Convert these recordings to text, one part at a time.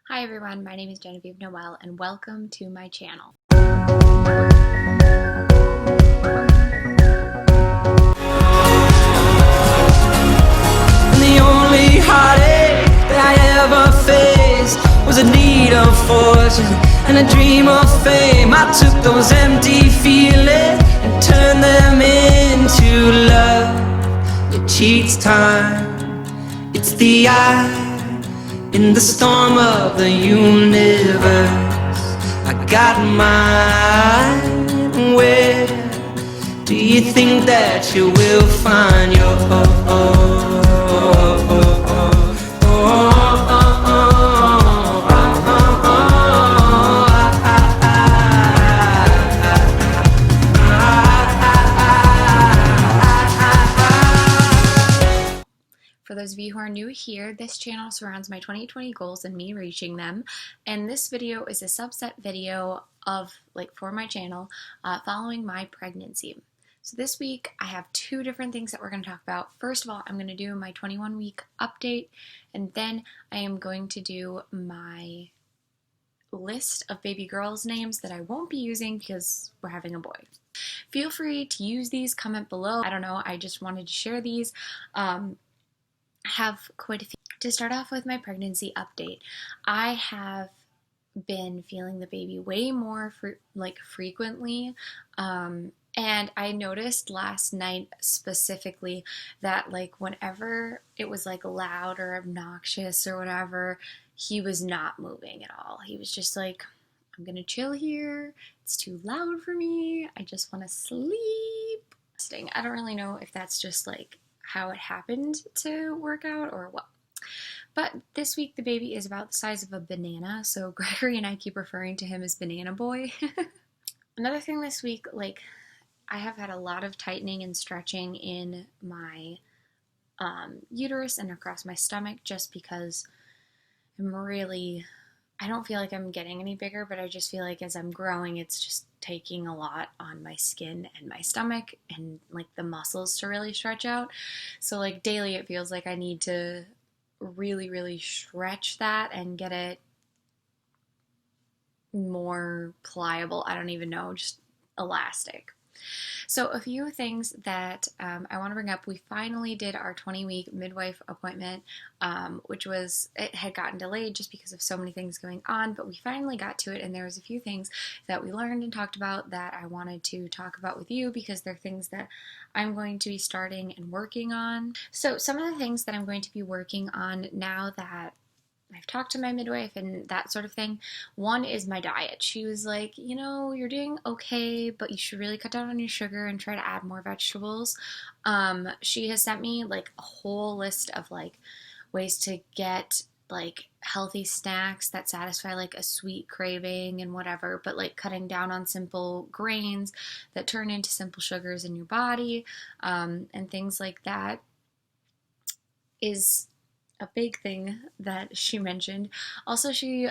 Hi everyone, my name is Genevieve Noel and welcome to my channel. The only heartache that I ever faced was a need of fortune and a dream of fame. I took those empty feelings and turned them into love. It cheats time. It's the eye in the storm of the universe. I got mine. Where do you think that you will find your For those of you who are new here, this channel surrounds my 2020 goals and me reaching them, and this video is a subset video of, for my channel, following my pregnancy. So this week I have two different things that we're going to talk about. First of all, I'm going to do my 21-week update, and then I am going to do my list of baby girls' names that I won't be using because we're having a boy. Feel free to use these, comment below. I don't know, I just wanted to share these. Have quite a few. To start off with my pregnancy update, I have been feeling the baby way more frequently, and I noticed last night specifically that whenever it was loud or obnoxious or whatever, he was not moving at all. He was just like, I'm gonna chill here, it's too loud for me, I just want to sleep. I don't really know if that's just how it happened to work out or what. But this week the baby is about the size of a banana, so Gregory and I keep referring to him as Banana Boy. Another thing this week, I have had a lot of tightening and stretching in my uterus and across my stomach just because I don't feel like I'm getting any bigger, but I just feel like as I'm growing, it's just taking a lot on my skin and my stomach and the muscles to really stretch out. So daily it feels like I need to really stretch that and get it more pliable. I don't even know, just elastic. So a few things that I want to bring up. We finally did our 20-week midwife appointment, it had gotten delayed just because of so many things going on, but we finally got to it, and there was a few things that we learned and talked about that I wanted to talk about with you because they're things that I'm going to be starting and working on. So some of the things that I'm going to be working on now that I've talked to my midwife and that sort of thing. One is my diet. She was like, you're doing okay, but you should really cut down on your sugar and try to add more vegetables. She has sent me a whole list of ways to get healthy snacks that satisfy a sweet craving and whatever, but cutting down on simple grains that turn into simple sugars in your body, and things like that is a big thing that she mentioned. Also, she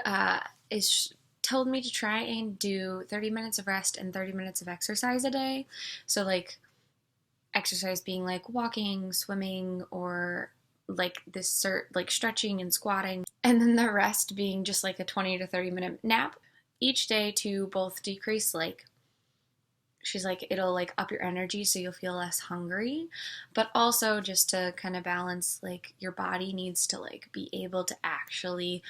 told me to try and do 30 minutes of rest and 30 minutes of exercise a day. So exercise being walking, swimming, or stretching and squatting, and then the rest being just a 20 to 30 minute nap each day to both decrease she's like, it'll up your energy so you'll feel less hungry, but also just to kind of balance your body needs to be able to actually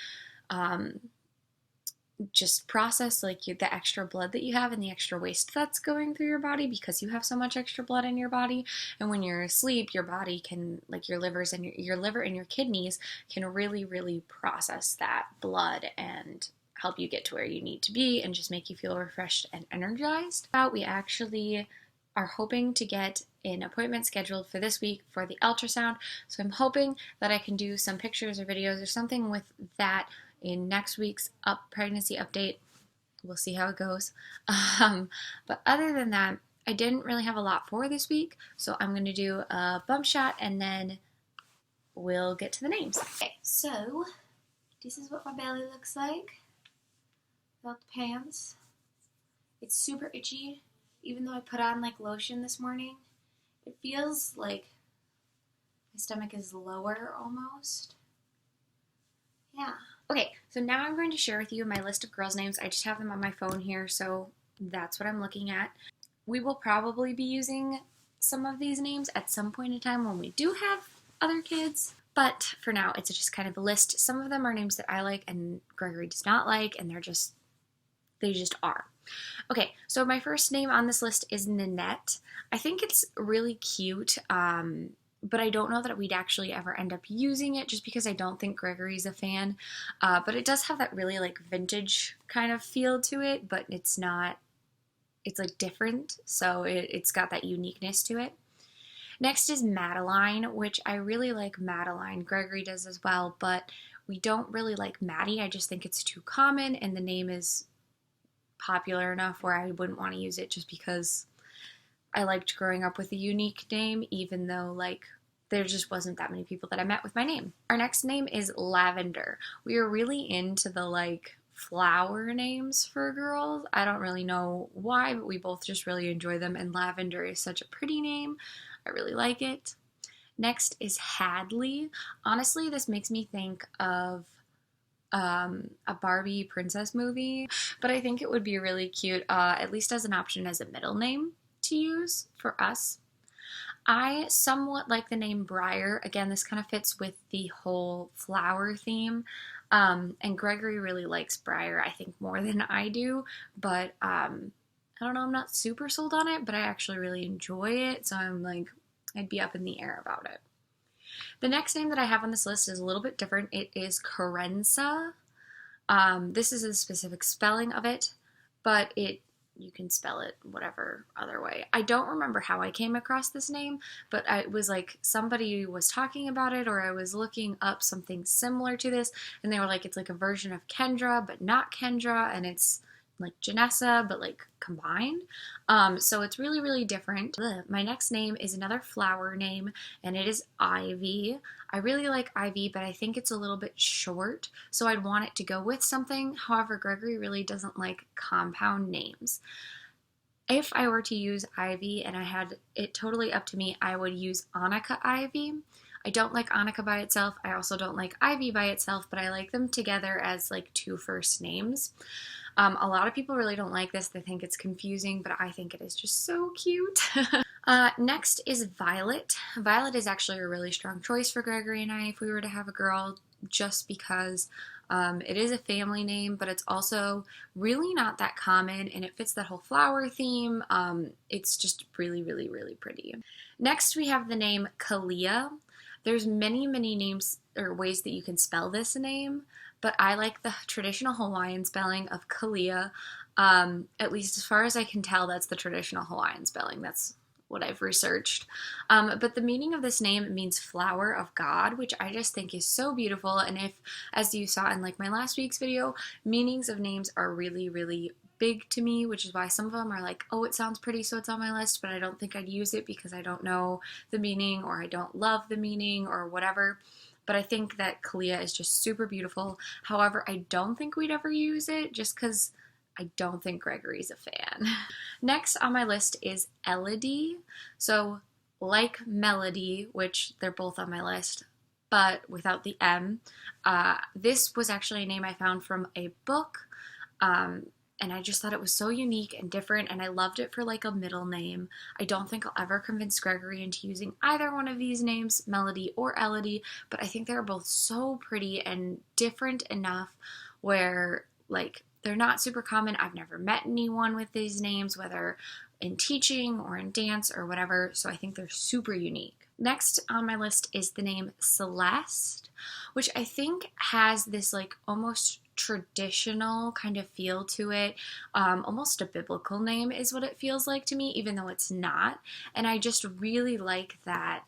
just process the extra blood that you have and the extra waste that's going through your body because you have so much extra blood in your body. And when you're asleep, your body can your livers and your liver and your kidneys can really process that blood and help you get to where you need to be and just make you feel refreshed and energized. We actually are hoping to get an appointment scheduled for this week for the ultrasound, so I'm hoping that I can do some pictures or videos or something with that in next week's pregnancy update. We'll see how it goes. But other than that, I didn't really have a lot for this week, so I'm going to do a bump shot and then we'll get to the names. Okay, so this is what my belly looks like without the pants. It's super itchy, even though I put on lotion this morning. It feels like my stomach is lower almost. Yeah. Okay, So now I'm going to share with you my list of girls' names. I just have them on my phone here, so that's what I'm looking at. We will probably be using some of these names at some point in time when we do have other kids, but for now it's just kind of a list. Some of them are names that I like and Gregory does not like, and they just are. Okay, so my first name on this list is Nanette. I think it's really cute, but I don't know that we'd actually ever end up using it just because I don't think Gregory's a fan. But it does have that really like vintage kind of feel to it, but it's not, it's like different, so it's got that uniqueness to it. Next is Madeline, which I really like Madeline. Gregory does as well, but we don't really like Maddie. I just think it's too common and the name is popular enough where I wouldn't want to use it just because I liked growing up with a unique name, even though like there just wasn't that many people that I met with my name. Our next name is Lavender. We are really into the like flower names for girls. I don't really know why, but we both just really enjoy them, and Lavender is such a pretty name. I really like it. Next is Hadley. Honestly, this makes me think of a Barbie princess movie, but I think it would be really cute, at least as an option as a middle name to use for us. I somewhat like the name Briar. Again, this kind of fits with the whole flower theme, and Gregory really likes Briar, I think, more than I do, but I don't know, I'm not super sold on it, but I actually really enjoy it, so I'm like, I'd be up in the air about it. The next name that I have on this list is a little bit different. It is Carenza. This is a specific spelling of it, but you can spell it whatever other way. I don't remember how I came across this name, but it was like somebody was talking about it, or I was looking up something similar to this, and they were like, it's like a version of Kendra, but not Kendra, and it's like Janessa, but like combined. So it's really, really different. My next name is another flower name, and it is Ivy. I really like Ivy, but I think it's a little bit short, so I'd want it to go with something. However, Gregory really doesn't like compound names. If I were to use Ivy and I had it totally up to me, I would use Annika Ivy. I don't like Annika by itself. I also don't like Ivy by itself, but I like them together as like two first names. A lot of people really don't like this. They think it's confusing, but I think it is just so cute. Next is Violet. Violet is actually a really strong choice for Gregory and I if we were to have a girl, just because it is a family name, but it's also really not that common, and it fits that whole flower theme. It's just really, really, really pretty. Next, we have the name Kalia. There's many, many names or ways that you can spell this name, but I like the traditional Hawaiian spelling of Kalia. At least as far as I can tell, that's the traditional Hawaiian spelling. That's what I've researched. But the meaning of this name means flower of God, which I just think is so beautiful. And if, as you saw in like my last week's video, meanings of names are really, really big to me, which is why some of them are like, oh, it sounds pretty, so it's on my list, but I don't think I'd use it because I don't know the meaning, or I don't love the meaning, or whatever. But I think that Kalia is just super beautiful. However, I don't think we'd ever use it just because I don't think Gregory's a fan. Next on my list is Elodie. So like Melody, which they're both on my list, but without the M. This was actually a name I found from a book, and I just thought it was so unique and different, and I loved it for like a middle name. I don't think I'll ever convince Gregory into using either one of these names, Melody or Elodie, but I think they're both so pretty and different enough where like they're not super common. I've never met anyone with these names, whether in teaching or in dance or whatever, so I think they're super unique. Next on my list is the name Celeste, which I think has this like almost traditional kind of feel to it. Almost a biblical name is what it feels like to me, even though it's not. And I just really like that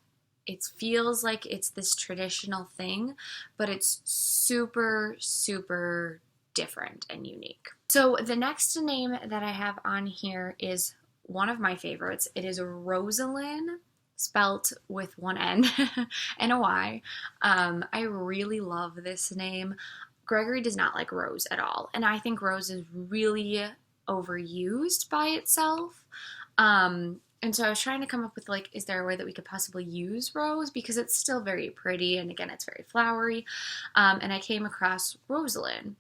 it feels like it's this traditional thing, but it's super, super different and unique. So the next name that I have on here is one of my favorites. It is Rosalind, spelt with one N and a Y. I really love this name. Gregory does not like Rose at all, and I think Rose is really overused by itself. And so I was trying to come up with like, is there a way that we could possibly use rose because it's still very pretty and again it's very flowery. And I came across Rosalind,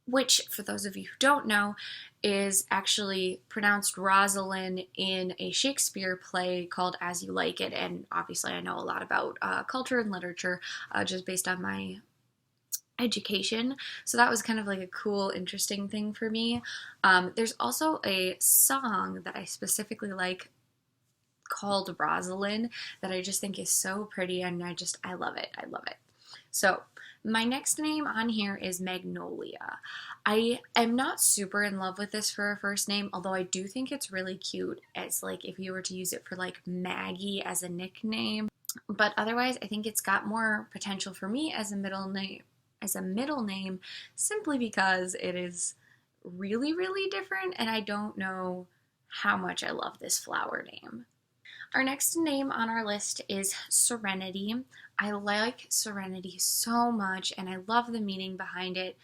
which for those of you who don't know is actually pronounced Rosalind in a Shakespeare play called As You Like It. And obviously I know a lot about culture and literature just based on my education. So that was kind of like a cool, interesting thing for me. There's also a song that I specifically like called Rosalind that I just think is so pretty and I love it. I love it. So my next name on here is Magnolia. I am not super in love with this for a first name, although I do think it's really cute as like if you were to use it for like Maggie as a nickname. But otherwise, I think it's got more potential for me as a middle name simply because it is really, really different and I don't know how much I love this flower name. Our next name on our list is Serenity. I like Serenity so much and I love the meaning behind it.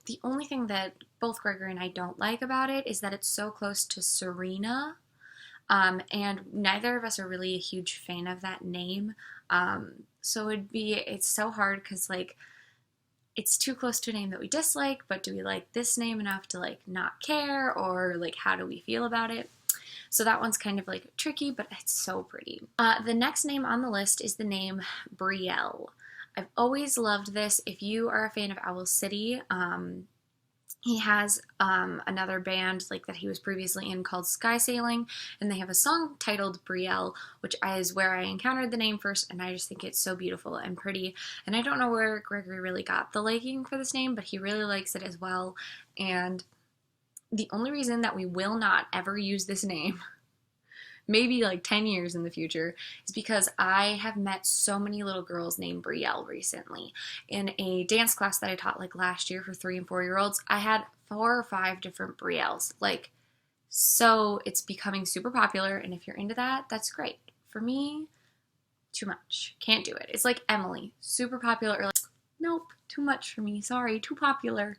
The only thing that both Gregory and I don't like about it is that it's so close to Serena. And neither of us are really a huge fan of that name. So it's so hard because like it's too close to a name that we dislike, but do we like this name enough to like not care, or like how do we feel about it? So that one's kind of like tricky, but it's so pretty. The next name on the list is the name Brielle. I've always loved this. If you are a fan of Owl City, he has another band like that he was previously in called Sky Sailing, and they have a song titled Brielle, which is where I encountered the name first, and I just think it's so beautiful and pretty. And I don't know where Gregory really got the liking for this name, but he really likes it as well. And the only reason that we will not ever use this name, maybe like 10 years in the future, is because I have met so many little girls named Brielle recently. In a dance class that I taught like last year for 3 and 4 year olds, I had 4 or 5 different Brielles. Like, so it's becoming super popular, and if you're into that, that's great. For me, too much. Can't do it. It's like Emily, super popular, or like, nope, too much for me. Sorry, too popular.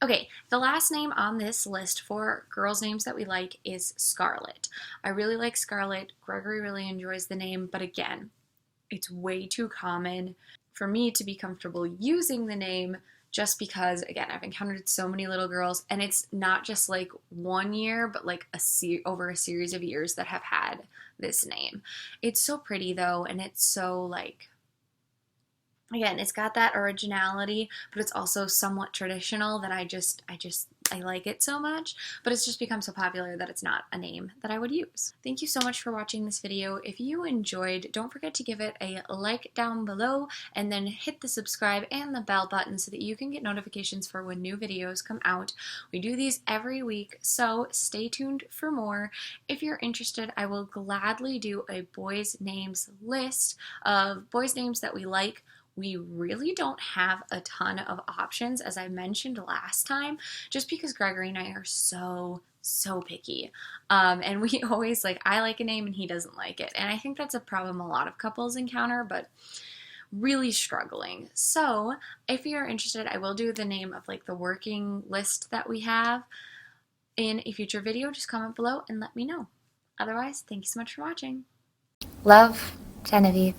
Okay, the last name on this list for girls' names that we like is Scarlett. I really like Scarlett. Gregory really enjoys the name, but again, it's way too common for me to be comfortable using the name just because, again, I've encountered so many little girls, and it's not just like 1 year, but like over a series of years that have had this name. It's so pretty though, and it's so like, again, it's got that originality, but it's also somewhat traditional that I like it so much, but it's just become so popular that it's not a name that I would use. Thank you so much for watching this video. If you enjoyed, don't forget to give it a like down below and then hit the subscribe and the bell button so that you can get notifications for when new videos come out. We do these every week, so stay tuned for more. If you're interested, I will gladly do a boys' names list of boys' names that we like. We really don't have a ton of options, as I mentioned last time, just because Gregory and I are so picky. And we always like, I like a name and he doesn't like it. And I think that's a problem a lot of couples encounter, but really struggling. So if you're interested, I will do the name of like the working list that we have in a future video. Just comment below and let me know. Otherwise, thank you so much for watching. Love, Genevieve.